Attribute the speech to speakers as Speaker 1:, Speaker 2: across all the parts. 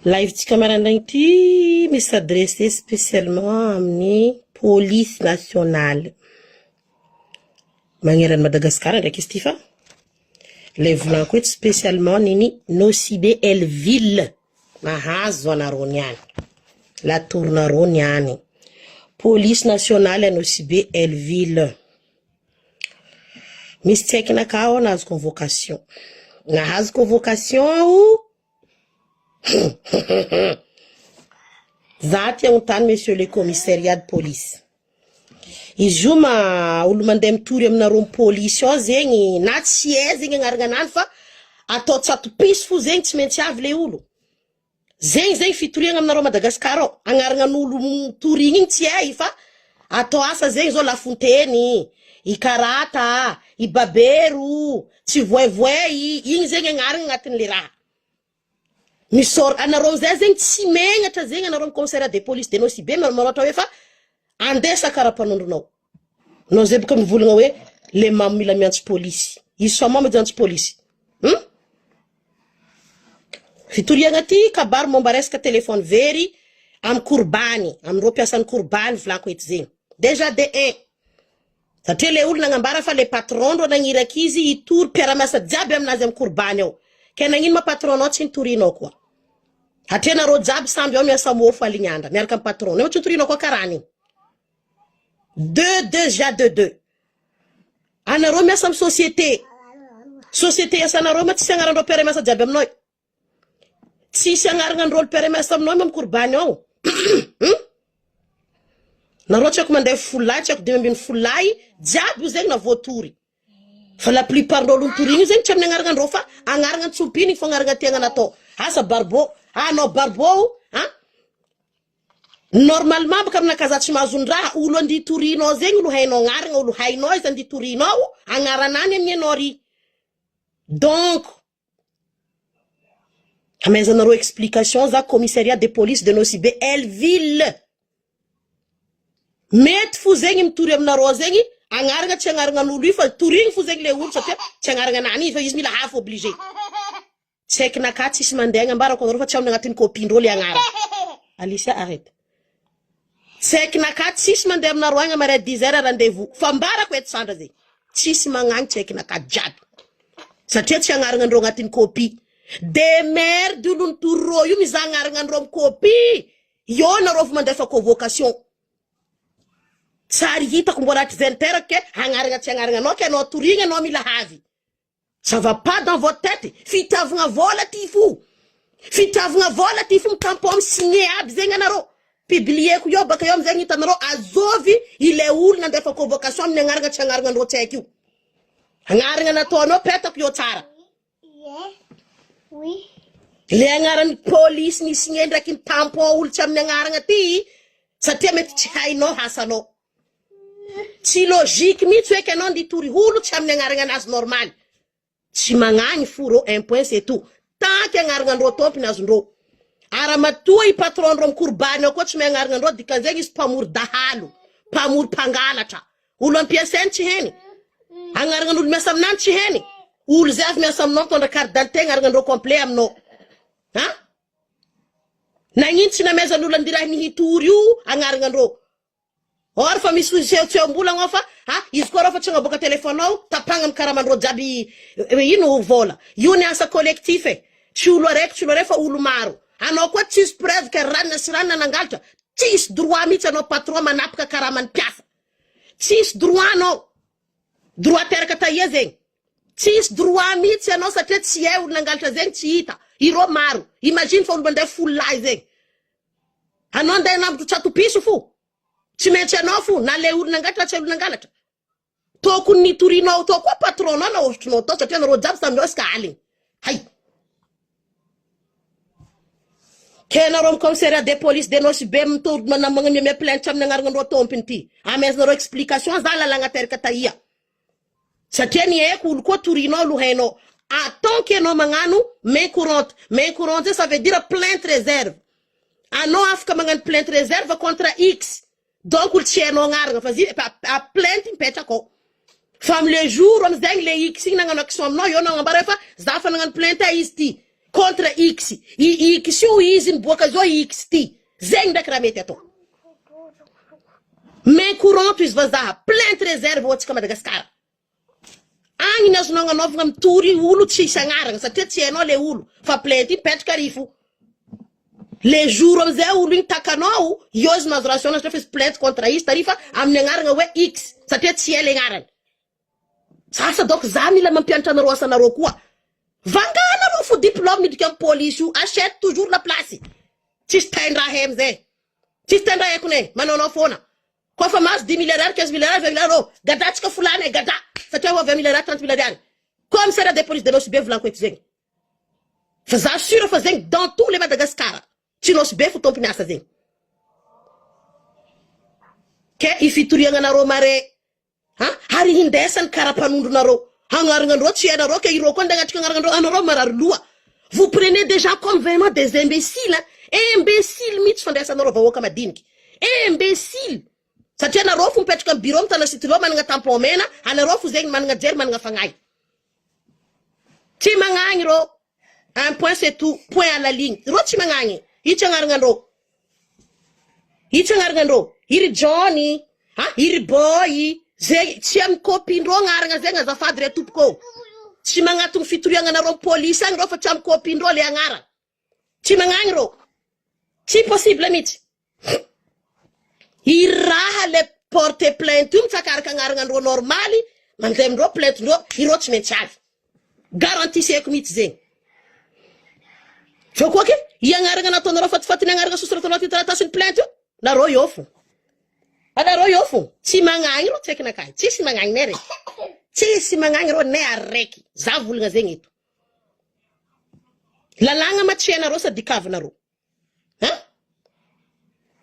Speaker 1: Live tika marandragny ity misy adressé spécialement amin'ny police nationale. Magneran'i Madagasikara ndraiky izy ty fa le volanko eto spécialement nini Nosy be Elville mahazo anareo niany. La tournareo niany. Police nationale à Nosy be Elville. Misy tseky nakao nahazo convocation. Nahazo convocation ou Zati ontany monsieur le commissariat de police. Izy io olo mandeha mitory aminareo police ao zegny na tsy zegny agnarananany fa atao tsatopiso fo zegny tsy maintsy avy le olo. Zegny fitoriagna aminareo Madagasikara ao. Agnaranan'olo mitorigny igny tsy fa atao asa zegny zao La Fontaine, I Karata, I Babero, tsy voevoey, igny zegny agnarana agnatin'le raha. Misor anareo zay zegny tsy megnatra zegny anareo commissariat de police de Nosy be maratra hoe fa andesa karapanondronao. No zay boka mivolagna hoe le mamo mila miantso police. Izy so mamo miantso police. Fitoriagna ty kabary momba resaka telefone very am korbany, amreo piasan'ny korbany volako eto zegny. Déjà de 1. Satria le olo nagnambara fa le patron ro nagniraky izy itory piaramiasa jiaby aminazy am korbany ao. Ke nagnino ma patronao tsy nitorinao koa. Hatria nareo jiaby samby ao miasa mofo alignandra miaraka am patron. Neo tsy nitorinao koa karany. 2. Anareo miasa am société. Société asanareo ma tsy agnarandreo piaramiasa jiaby aminao. Tsy agnarandreo piaramiasa aminao am korbany ao. Nareo tsy ako mandeha folay, tsy ako 2 folay, jiaby io zegny na voatory. Fa la plupart ndrolo mitorigny zegny tsy amin'ny agnarandreo fa agnarana tsompiny fa agnarana tegna natao. Asa barbo, no barbo, normalement baka aminakazatsy mahazondraha olo anditorinao zegny olo hainao agnarana, olo hainao izy anditorinao, agnaranany amin'ny anao ry. Donc, amezanareo explication za commissariat de police de Nosy be Elville. Mety fo zegny mitory aminareo zegny, agnarana tsy agnarana n'olo fa torigny fo zegny le olo satria tsy agnarana nany fa izy mila hafa obligé. Tseky naka tsisy mandeha ambarako anareo fa tsy amin'ny agnatin'ny copine le agnarana. Alicia arrête. Tseky naka tsisy mandeha aminareo agny amare 10h rendez-vous. Fa ambarako eto sandra zegny. Tsisy magnagny tseky naka jiaby. Satria tsy agnarana andreo agnatin'ny copie. De merde olo nitoro io miza agnarana andreo am copie. Io nareo fa mandefa convocation. Tsary hitako mbola aty ke agnarana tsy agnarana anao ke anao torigny anao mila havy. Ça va pas dans votre tête. Fitavagna vola ty fo. Fitavagna vola ty fo mitampo am signé aby zegny anareo. Publieko io baka io amizegny hitanareo azovy ile olo nandefa convocation amin'ny agnarana tsy agnarana andreo tsaiky io. Agnarana nataonao petako io tsara. Oui. Le agnaran'ny police ni signé ndraiky mitampo olo tsy amin'ny agnarana ty satria mety tsy hainao hasanao. Tsy logique mitsy hoe kenao nditory olo tsy amin'ny agnarana anazy normal. Tsy magnagny furo 1 point c'est tout. Tant que agnarana andreo tompiny azondreo. Aramatoa I patron ndreo mikorbany ao koa tsy agnarana andreo dikan'zegny izy mpamory dahalo, mpamory mpangalatra. Olo ampiasainy tsy heny. Agnarana n'olo miasa aminany tsy heny. Olo zay avy miasa aminao mitondra carte d'identité agnarana andreo complet aminao. Nagnino tsy namezan'olo andirahy nihitory io agnarana andreo. Or fa misy tseo-mbola fa izy koa fa tsy agnaboaka telefone ao tapagna amin'ny karamandreo jiaby ino vola. Io ni asa collectif tsy olo araiky tsy olo araiky fa olo maro. Anao koa tsisy preuve ka ranona sy ranona nangalatra. Tsisy droit mitsy anao patron manapaka karamany piasa. Tsisy droit anao. Droit teraka taia zegny. Tsisy droit mitsy anao satria tsy olo nangalatra zegny tsy hita. Iro maro. Imagine fa olo mandeha folay zegny. Anao andeha nambotro tsatopiso fo. Tsy maintsy anao fo na le olo nangalatra tsy olo nangalatra. Tokony nitorinao to koa patronao na ohitrinao to satria nareo jiaby samy iska aligny. Hay. Ke nareo am commissariat de police de Nosy be mitory manamagna plainte amin'ny agnarana andreo tompiny ty. Amezanareo explication za lalagna teraka taia. Satria ni eko olo koa torinao lo hainao. Attends que anao magnano main courante. Main courante ça veut dire plainte réserve. Anao afaka magnano plainte réserve contre X. Donc olo tsy hainao agnarana fa zy plainte mipetraka ao. Fa amle jour amizegny le X igny nagnano action aminao io nagnambara fa za fa nagnano plainte izy ty. contre X X io izy miboaka zao X ty zegny ndraiky raha mety atao main courante izy vazaha plainte réserve ohatsika Madagasikara agny ny azonao agnanovagna mitory olo tsy isagnaragna satria tsy hainao le olo fa plainte ipetraka arifo les jours amizay olo igny takanao io izy mahazo ration satria fa izy plainte contre izy tarifa amin'ny agnaragna hoe X satria tsy hay le agnarany sasa donc za mila mampianatra anareo asanareo koa vanganareo fo diplôme midika amin'ny police io achète toujours la place tsisy taindraha hay amizay tsisy taindraha haiko ne manao foana koa fa mahazo 10 milliards 15 milliards 20 milliards gadatsika fulany gada satria ho 20 milliards 30 milliards commissaire de police de Nosy-Be volaniko eto zegny fa za sûr fa zegny dans tous les Madagascar tsy Nosy-Be fo tompony asa zegny ke ifitoriagna anareo mare hari hindesany karapanondronareo hagnaranandreo tsy hainareo ke ireo koa ndagnatrika agnaranandreo anareo marary loha vous prenez déjà comme vraiment des imbéciles imbécile mihitsy fandraisanareo vahoaka madiniky imbécile satria anareo fo mipetraka amin'ny bureau mitana sitireo managna tampon mena anareo fo zegny managna jery managna fagnahy tsy magnagny rô un point c'est tout point à la ligne rô tsy magnagny itsy agnaranandreo iry Johnny iry boy zegny tsy amin'ny copine rô agnaragna zegny azafady re tompoko tsy magnatony fitoriagna anareo police agny rô fa tsy amin'ny copine rô le agnarana tsy magnagny rô tsy possible mihitsy iraha le porte plainte io mitsakaraka agnaragnandreo normaly mandeha amindreo plainte ndreo ireo tsy maintsy avy garantiseko mihitsy zegny fa koa ke iagnaragna nataonareo fatifatiny agnaragna sosoratanao ty taratasiny plainte io nareo io fo anareo io fo tsy magnagny rô tsy haiko nakahy tsisy magnagny ne reky tsisy magnagny rô ne araiky za volagna zegny eto lalagna matsianareo sady kavinareo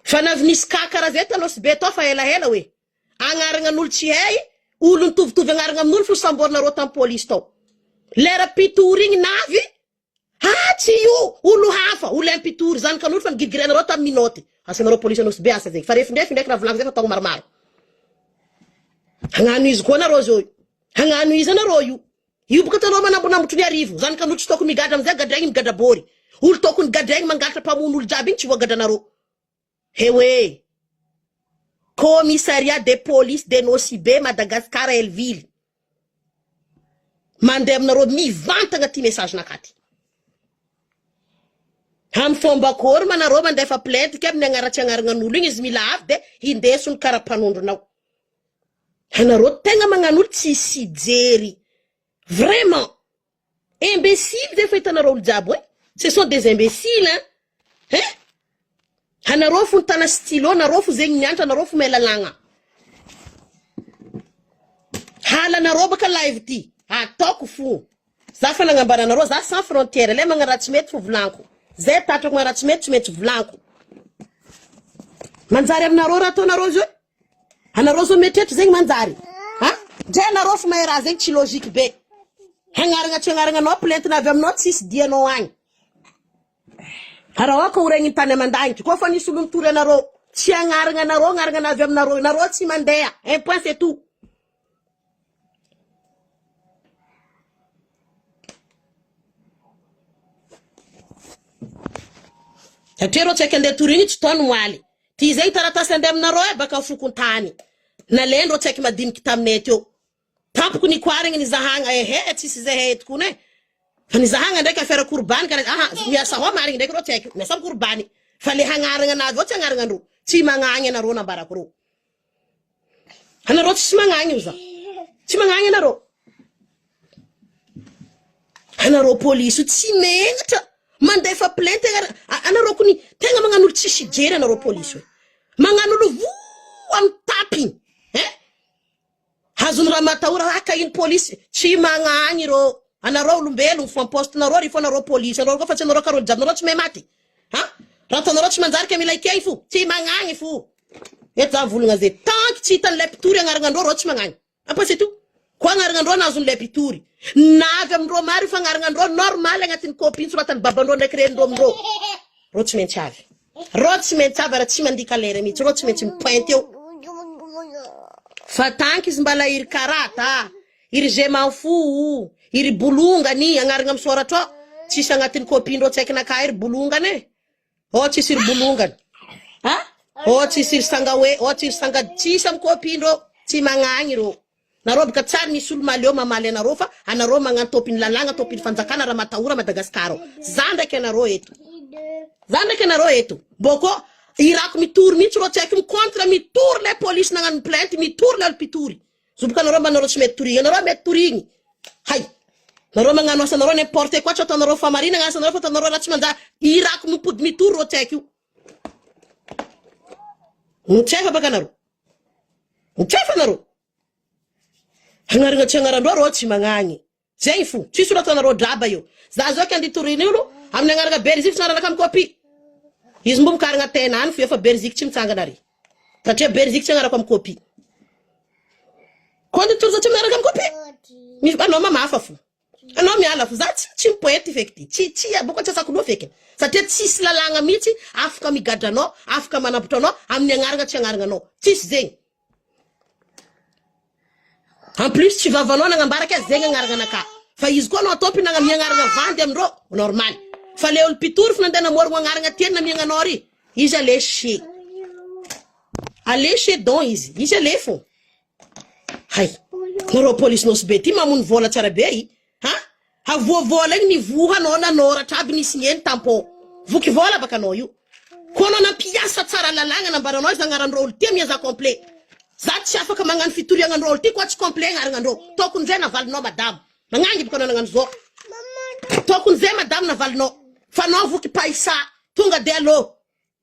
Speaker 1: fa navy nisy kakara zay ta Nosy-Be tao fa ela hoe agnaranan'olo tsy hay olo nitovitovy agnaragna amin'olo fo samborinareo tamin'ny police tao lera pitory igny navy tsy io olo hafa olo impitory zany kan'olo fa nigidigirenareo tamin'ny minoty asanareo police Nosy-Be asa zegny fa refindrefy ndraiky raha volagny zay fa tao maromaro hagnano izy koa nareo zao hagnano izy anareo io boka tanao manambonambotry ny arivo zany kan'olo tsy tokony migadra amizay gadraigny migadra bory olo tokony gadraigny mangatra mpamono olo jiaby igny tsy voagadranareo hewe commissariat de police de Nosy-Be Madagascar Elville mandeha aminareo mivantagna ty message nakaty am fomba kory manareo mandefa plainte ke amin'ny agnaratsy agnaragnan'olo igny izy mila avy de hindesony karapanondronao anareo tegna magnan'olo tsy sijery vraiment imbécile zay fa hitanareo olo jiaby hoe ce sont des imbéciles anareo fo nitana stylo nareo fo zegny mianatra anareo fo melalagna halanareo baka live ty ataoko fo za fa nagnambara anareo za sans frontière le magnaratsy mety fo volanko zay tatrako magnaratsy mety tsy maintsy volanko manjary aminareo raha ataonareo zao anareo zao metretry zegny manjary dray anareo fo mahay raha zegny tsy logique be hagnaragna tsy agnaragnanao plainte navy aminao tsisy dianao agny araha ka oregny tany amandagnitry koa fa nisy olo mitory anareo tsy agnaragna agnaragna navy aminareo nareo tsy mandeha un point c'est tout satria reo tsy aiky andeha tory igny tsy taony moaly ty zegny taratasy andeha aminareo baka fokontany nalendreo tsy aiky madiniky taminay teo tampoko nikoarigny nizahagna tsisy zay etiko ne fa nizahagna ndraiky affaire korbany karaha miasa ho marigny ndraiky reo tsy aiky miasa korbany fa le hagnaragna navy eo tsy agnaragnandreo tsy magnagny anareo nambarako reo anareo tsy magnagny io za tsy magnagny anareo police io tsy megnatra mandefa plainte anareo kony tegna magnan'olo tsisy jery anareo police hoe magnan'olo vo amin'ny tapiny hazony raha matahora ka iny police tsy magnagny reo anareo olombelogno fo amposte nareo ry fo anareo police anareo koa fa tsy anareo karolo jiaby nareo tsy mahay maty raha ataonareo tsy manjary ke mila ikay fo tsy magnagny fo eto za volagna zay tanky tsy hitan'le pitory agnaragnandreo reo tsy magnagny apa c'est tout koa agnaragnandreo nazon'le pitory navy amindreo maro fa agnaragnandreo normal agnatin'ny copine soratany babandreo ndraiky renindreo amindreo reo tsy maintsy avy raha tsy mandika lera mihitsy reo tsy maintsy mipointe eo fa tanky izy mbala iry karata iry je m'en fous iry bolongany agnaragna amy soratra tsisy agnatin'ny copine rô tsaiky naka iry bolongany e o tsisy iry bolongany ha o tsisy iry sanga hoe o tsisy sanga tsisy amy copine rô tsy magnagny rô narô baka tsara nisy olo maleo mamaly anarô fa anarô magnano topiny lalagna topiny fanjakana raha matahora Madagasikara za ndraiky anarô eto boko irako mitory mihitsy rô tsaiky mikontra mitory le police nagnano plainte mitory le olo mpitory zobaka anarô mba anarô tsy mety torigny anarô mety torigny hay narô magnano asa narô n'importe quoi tsy ataonarô famarina gnasa narô fa ataonarô raha tsy manja irako mipody mitory rô tsaiky io mutsefa baka anarô mutsefa anarô hanarigna tsy agnarandrô rô tsy magnagny zegny fo tsisy olo ataonarô draba io za zao kandi toriny olo amin'ny agnarana Belgique tsy nararaka amy copie izy mbo mikaragna tenany fo efa Belgique tsy mitsangana ary satria Belgique tsy agnarako amy copie kandi tory za tsy miaraka amy copie misy anao mamafa fo anao miala fo za tsy mipoety feky tsy boko tsy asako loha feky satria tsisy lalagna mihitsy afaka migadranao afaka manapitra anao amin'ny agnarana tsy agnarana anao tsisy zegny en plus tsy vavanao nagnambaraka zegny agnarana anaka fa izy koa anao topy nagnamiagnarana vandy amindrô normal fa le olo pitory fa nandeha namorogno agnarana tiany namiagnanao ry izy aleshe don izy ale fo hay narô police nosy be ty mamony vola tsara be i ha havoavola igny nivohanao nanoratra aby nisy ngeny tampon voky vola baka anao io ko anao nampiasa tsara lalagna nambaranao izy agnarandrô olo ty miaza complet za tsy afaka magnano fitoriagnandrô olo ty koa tsy complet agnarandrô tokony zay navalinao madame magnangy baka anao nagnano zao tokony zay madame navalinao fa anao voky paisa tonga de alô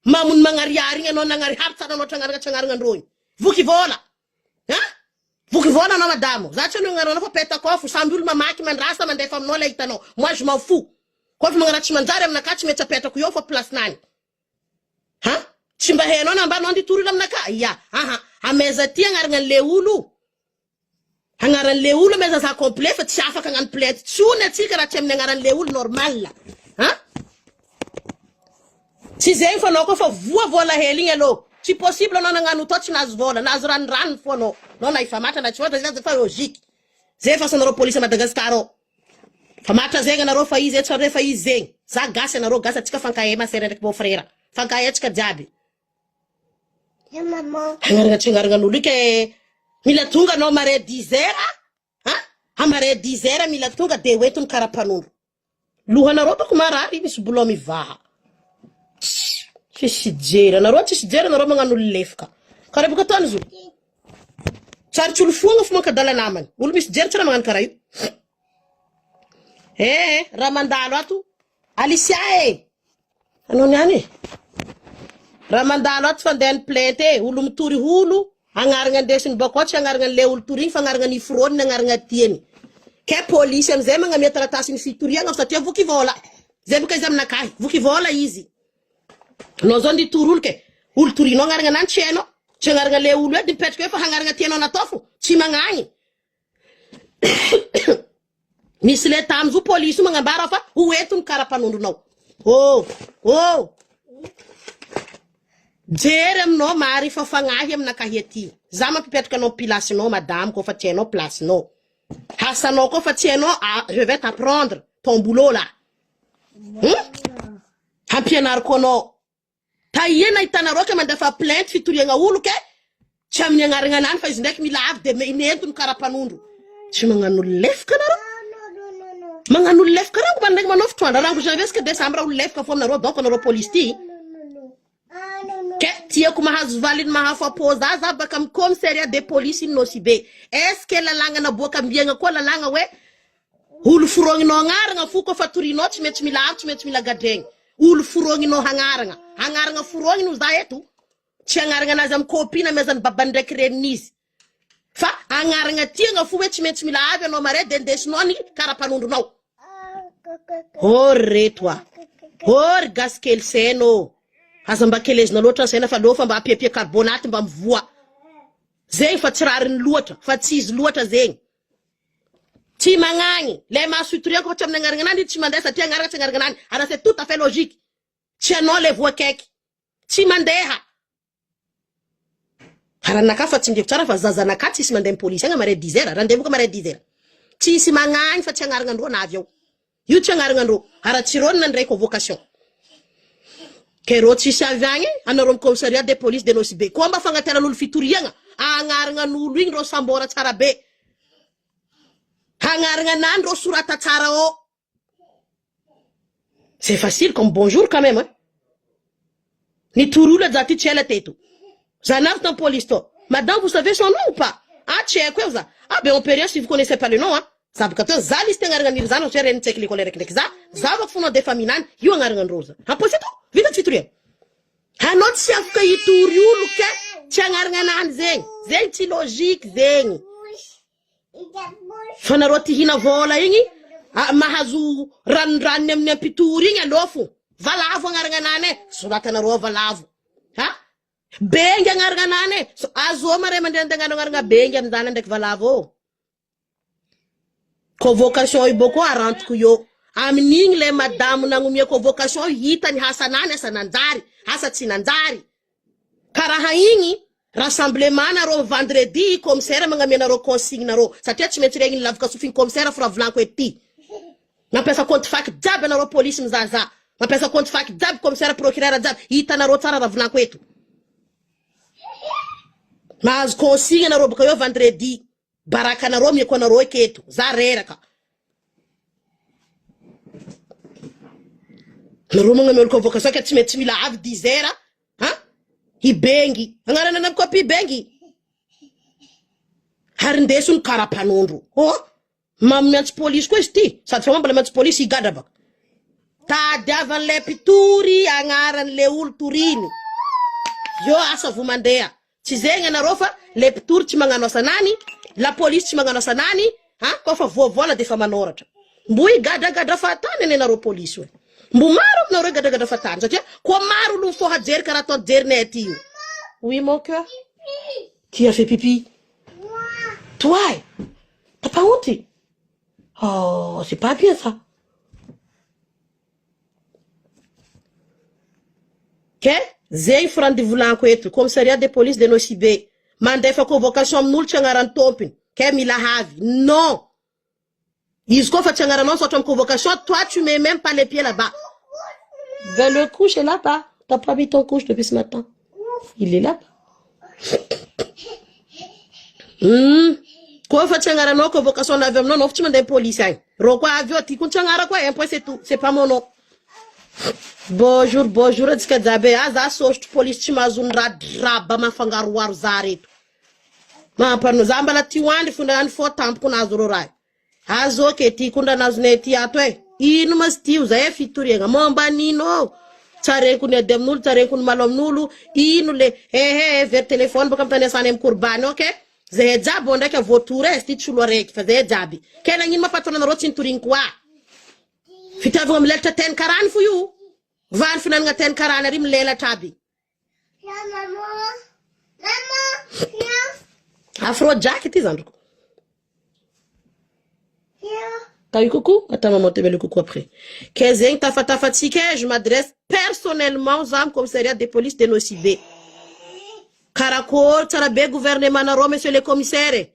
Speaker 1: mamony magnariary igny anao nagnariary tsara anao trangaragnatragnaranandrô igny voky vola ha voky vola anao madame za tsy anao agnarana fa petakofo samby olo mamaky mandrasa mandefa aminao le hitanao moi je m'en fous koa fa magnana tsy manjary aminaka tsy mety apetako eo fa place nany ha tsy mba hainao na mba anao nditory aminaka ya ameza ty agnarana le olo agnaran'le olo ameza za complet fa tsy afaka agnano plainte tsony atsika raha tsy amin'ny agnaran'le olo normal ha tsy zegny fa anao koa fa voa vola hely igny alô tsy possible anao nagnano to tsy nazo vola nazo ranoranony fo anao na ifa matra na tsy fatra fa logique zay fa sanarô police à Madagascar fa matra zegny anarô fa izy eto fa izy zegny za gasy anarô gasy atsika fankahe ma sera ndraiky beau frère fankahe atsika jiaby agnarana tsy agnaranan'olo ke mila tonga anao mare 10 heures ha amare 10 heures mila tonga de hoetony karapanondro lohanarô bako marary misy bolao mivaha tsisy jery anarô tsisy jery anarô magnano olo lefaka karaha baka ataony zo tsaritry olo foagna fo mankadala namany olo misy jery tsara magnano karaha io raha mandalo ato Alicia anao niany raha mandalo ato fandehan'ny plainte olo mitory holo agnarana andesiny bako tsy agnarana le olo tory igny fa agnarana ny fraude agnarana tieny ke police amizay magnamia taratasy ny fitoriagna satria voky vola zay baka izy aminakahy voky vola izy anao zao nditory olo ke olo torinao agnarana anany tsy hainao tsy agnarana le olo edy mipetraka eo fa agnarana tianao natao fo tsy magnagny misy le tamzo police magnambara fa hoetony karapanondronao jery aminao mary fa fagnahy aminakahy aty za mampipetraka anao pilasinao madame ko fa tsy hainao placenao hasanao ko fa tsy hainao je vais t'apprendre ton boulot là hampianariko anao tahiena hitanareo ke mandefa plainte fitoriagna olo ke tsy amin'ny agnarana anany fa izy ndraiky mila avy de inentony karapanondro tsy magnano lefaka anareo magnano lefaka rango mandraiky manao fitroandra rango janvier jusqu'à décembre olo lefaka fo aminareo donc anareo police ty ke tiako mahazo valiny mahafapo za baka amy commissariat de police ino si be est-ce que lalagna naboaka ambiagna koa lalagna hoe olo forogninao agnarana fo ko fa torinao tsy mety mila avy tsy mety mila gadregny olo forogninao agnarana forogny za eto tsy agnarana anazy amy copine amezany babany ndraiky reninizy fa agnarana tiagna fo hoe tsy mety mila avy anao mare de ndesinao ny karapanondronao retoa gaskely seno aza mba kelezina loatra sena fa lofa mba apiapia carbonate mba mivoa zegny fa tsy rariny loatra fa tsy izy loatra zegny tsy magnagny le mahasoitoriako fa tsy amin'ny agnarana anany tsy mandeha satria agnarana tsy agnarana anany ara c'est tout à fait logique tsy anao le voa kaiky tsy mandeha haranaka fa tsy ndreko tsara fa zazanaka tsisy mandeha police agna mare 10 heures raha ndeha boka mare 10 heures tsisy magnagny fa tsy agnarana andro anavy ao io tsy agnaragna aratsironina ndray convocation kero tsisy avy agny anareo commissariat de police de Nosy Be komba fagnateran'olo fitoriagna agnaragna n'olo igny ro sambora tsara be agnaragna nany ro sorata tsara o c'est facile comme bonjour quand même hein ni touroula zati tchela teto zanaf dans police to madame vous savez son nom ou pas ah tchè quoi ça ah ben on peut rien si vous connaissez pas le nom hein ça veut dire za liste ngaranga ni zano chere ni tekli kolere knek za va funo de faminan yu ngaranga rosa ha posito vita fituria ha not si afka yituriulu ke changaranga nan zeng ti logique zeng fana roti hina vola yingi mahazu ran nem pituri nga lofu valavo ngaranga nane sulata na ro valavo ha benga ngaranga nane so azo mare mandenda ngaranga benga mdana ndek valavo convocation yi boko arant ku yo amining le madame nangumye convocation hitani hasanane sananzari hasa tsinanzari karaha ingi rassemblement na ro vendredi commissaire mangamena ro consigne na ro satria tsy mety regny lavaka sofiny commissaire fra vlanko ety napesa compte fac jab na ro police mzaza napesa compte fac jab commissaire procureur jab hitana ro tsara ravlanko eto mas consigne na ro baka yo vendredi baraka na ro myeko na ro eketo za reraka na ro mangamena convocation ke tsy mety mila avy 10 heures ha ibengi angarana na copy bengi harindesun karapanondro oh mammiantsy police ko izy sady fa mambala miantsy police igada baka tadiavan le pituri agnaran le olo toriny yo asa vo mandeha tsy zegny anareo fa le pitory tsy magnano asanany la police tsy magnano asanany ha kofa voavola defa manoratra mbo igadagadra fatany ane anareo police we mbo maro aminareo igadagadra fatany satria ko maro olo fo hajery karaha atao jerinay aty io oui mon cœur qui a fait pipi toi t'as pas honte oh c'est pas bien ça ke zay frandi volanko eto commissariat de police de Nosy Be mandefa convocation amin'olo tsy agnaran'ny tompiny ke mila havy non izy koa fa tsy agnaranao soit en convocation toi tu mets même pas les pieds là-bas ben le couche est là-bas t'as pas mis ton couche depuis ce matin il est là-bas koa fa tsy agnaranao convocation navy aminao nao fa tsy mandeha police agny ro koa avy eo ty ko tsy agnara koa un point c'est tout c'est pas mon nom bonjour atsika jabe za sosotro police tsy mahazony radraba mafangaroaro za reto mampano za mbala ty hoandry fondra any fo tampoko nazo ro raha azo ke ty kondra nazonay ty ato ino mas tio zay fitoriagna momba nino tsareko ny ady amin'olo tsareko ny malo amin'olo ino le ver téléphone baka amtany asany amy korbany okay zay jaby ndraiky avotory ty tsolo araiky fa zay jaby ke nagnino mapatona anareo tsy nitorigny koa fitiavagna amy lelatra teny karany fo io vany finanagna teny karany ary milelatra aby afro jack ty zandroko t'as eu coucou attends maman te met le coucou après kezeng tafatafatsika je m'adresse personnellement aux âmes commissariat de police de Nosy Be karakôry tsara be gouvernement nareo monsieur le commissaire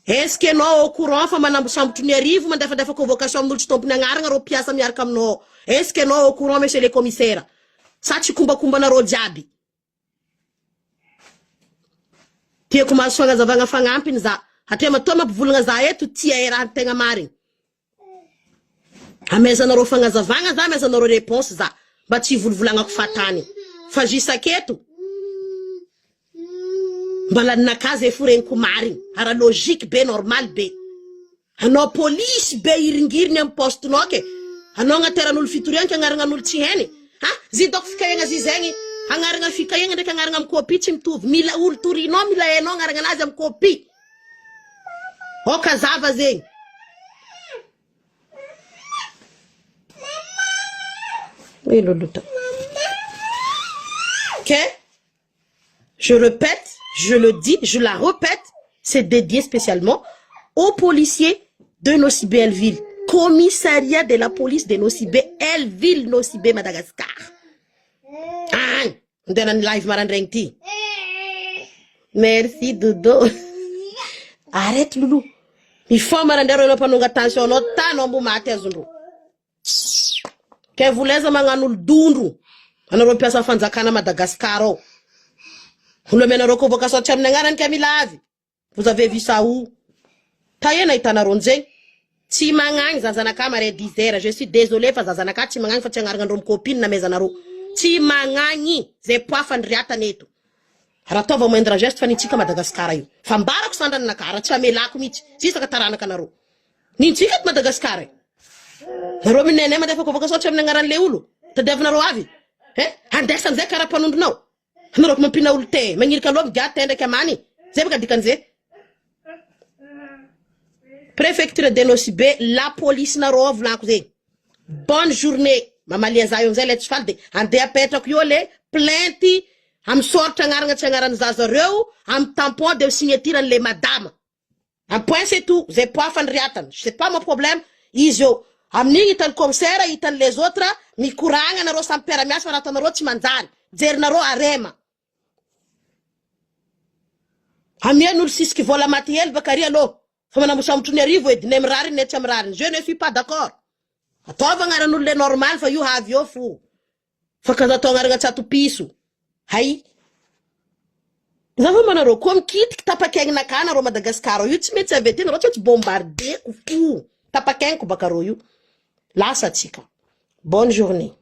Speaker 1: est-ce que no au courant fa manambosambotro ny arivo mandefandefa convocation amin'olo tsy tompony agnaragna ro piasa miaraka aminao est-ce que no au courant monsieur le commissaire sa tsy kombakomba nareo jiaby tiako mahazo fagnazavagna fagnampiny za hatria matoa mampivolagna za eto tia raha tegna marigny amezanareo fagnazavagna za amezanareo réponse za mba tsy hivolivolagnako fatany fa jisaketo mbala nakazy e foregniko marigny ara logique be normal be anao police be iringiriny amy postinao ke anao agnateran'olo fitorianky agnaranan'olo tsy heny ha zidoko fikahegna zy zegny agnaragna fikahegna ndraiky agnaragna amy copie tsy mitovy mila olo torinao mila hainao agnaragna anazy amy copie okazava zegny lolota ok je répète je le dis je la répète c'est dédié spécialement aux policiers de Nosy Be Elville commissariat de la police de Nosy Be Elville Nosy Be Madagascar ndenany live marandraigny ty merci dodo arrête loulou Mifoma randero ino panonga tension no tano ambu maty azondro. Ke vuleza magnano dondro. Anaro mpiasa fanjakana Madagascar ao. Holo menaro convocation tsy amin'ny agnarany ka milavy. Vous avez vu ça où? Taena hitanaro nzegny. Tsy magnagny zazanaka mare 10 heures. Je suis désolé fa zazanaka tsy magnagny fa tsy agnaragna ro copine na mezanaro. Tsy magnagny ze poafany riatany eto. Raha tova moindre geste fa nitsika Madagascar io. Fa mbarako sandrany nakara tsy amelako mihitsy. Sisaka taranaka naro. Nitsika at Madagascar io. Naro minene madefa convocation tsy amin'ny agnaran'le olo. Tadiavinaro avy. Andesan zay karaha mpanondronao. Naro mampina olo te. Magnirika loha migaty ndraiky amany. Zay baka dikan'izay. Préfecture de Nosy-Be, la police naro avy volako zegny. Bonne journée. Mamalia zay io amizay le tsy faly de andeha apetrako io le plainte am soratra agnarana tsy agnarany zaza reo am tampon de signature-le madame. Un point c'est tout. Zay poafany riatany. C'est pas mon problème. Izy io. Amin'igny hitany commissaire, hitany les autres, mikoragna naro samy mpiara-miasa fa ratanaro tsy manjary. Jerinaro arema. Amian'olo sisiky vola matériel baka ry aloha. Fa manambosambotro ny arivo edy ne mirariny ne tsy amirariny. Je ne suis pas d'accord. Ataova agnaran'olo le normal fa io havy io fo. Fa kaza atao agnarana tsato piso. Hay. Zava manaro koa mikitiky tapakaignaka naro Madagascar io tsy mety avy tena tsy bombardeko fo. Tapakainiko baka ro io. Lasa tsika. Bonne journée.